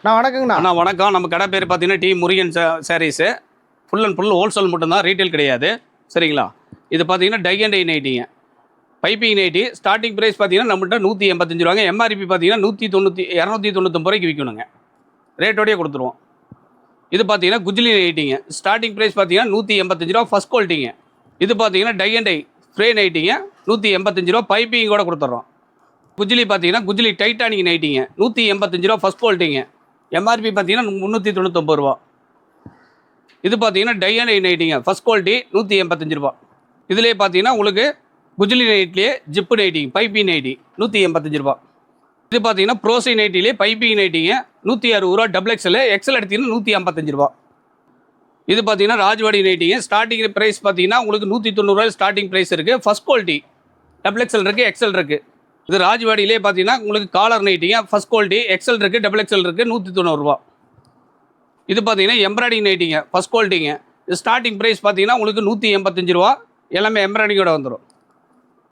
நான் வணக்கங்கண்ணா. அண்ணா வணக்கம். நம்ம கடை பேர் பார்த்தீங்கன்னா T Murugan sarees. Full and full wholesale மட்டும்தான், ரீட்டைல் கிடையாது. சரிங்களா? இது பார்த்தீங்கன்னா டை அண்ட் டை நைட்டிங்க, பைப்பிங் நைட்டி. ஸ்டார்டிங் ப்ரைஸ் பார்த்தீங்கன்னா நம்மகிட்ட 185 ரூபாங்க. எம்ஆர்பி பார்த்தீங்கன்னா 299 ரூபாய்க்கு விற்கணுங்க. ரேட்டோடய கொடுத்துருவோம். இது பார்த்தீங்கன்னா குஜ்லி நைட்டிங்க. ஸ்டார்டிங் ப்ரைஸ் பார்த்தீங்கன்னா 185 ரூபா, ஃபஸ்ட் குவாலிட்டிங்க. இது பார்த்தீங்கன்னா டை அண்ட் டை ஸ்ப்ரே நைட்டிங்க, 185 ரூபா, பைப்பிங் கூட கொடுத்துட்றோம். குஜ்லி பார்த்தீங்கன்னா குஜ்லி டைட்டானிக் நைட்டிங்க, 185 ரூபா, ஃபஸ்ட் குவாலிட்டிங்க. எம்ஆர்பி பார்த்தீங்கன்னா 399 ரூபா. இது பார்த்தீங்கன்னா டை அண்ட் டை நைட்டிங்க, ஃபஸ்ட் குவாலிட்டி, 185 ரூபா. இதுலேயே பார்த்தீங்கன்னா உங்களுக்கு குஜ்லி நைட்லேயே ஜிப்பு நைட்டிங், பைப்பிங் நைட்டி, 185 ரூபா. இது பார்த்தீங்கன்னா ப்ரோசி நைட்டிலே பைப்பிங் நைட்டிங்க, 160 ரூபா. டபுள் எக்ஸல் எடுத்தீங்கன்னா 155 ரூபா. இது பார்த்தீங்கன்னா ராஜ்வாடி நைட்டிங்க. ஸ்டார்டிங் ப்ரைஸ் பார்த்தீங்கன்னா உங்களுக்கு 190 ரூபாய் ஸ்டார்டிங் ப்ரைஸ் இருக்குது. ஃபஸ்ட் குவாலிட்டி டபுள் எக்ஸல் இருக்குது, எக்ஸல் இருக்குது. இது ராஜ்வாடியிலே பார்த்தீங்கன்னா உங்களுக்கு காலர் நைட்டிங்க, ஃபஸ்ட் குவாலிட்டி, எக்ஸல் இருக்குது, டபுள் எக்ஸல் இருக்குது, 190 ரூபா. இது பார்த்தீங்கன்னா எம்ப்ராய்டிங் நைட்டிங்க, ஃபஸ்ட் குவாலிட்டிங்க. இது ஸ்டார்டிங் ப்ரைஸ் பார்த்தீங்கன்னா உங்களுக்கு 185 ரூபா. எல்லாமே எம்ப்ராய்டிங்கோட வந்துடும்.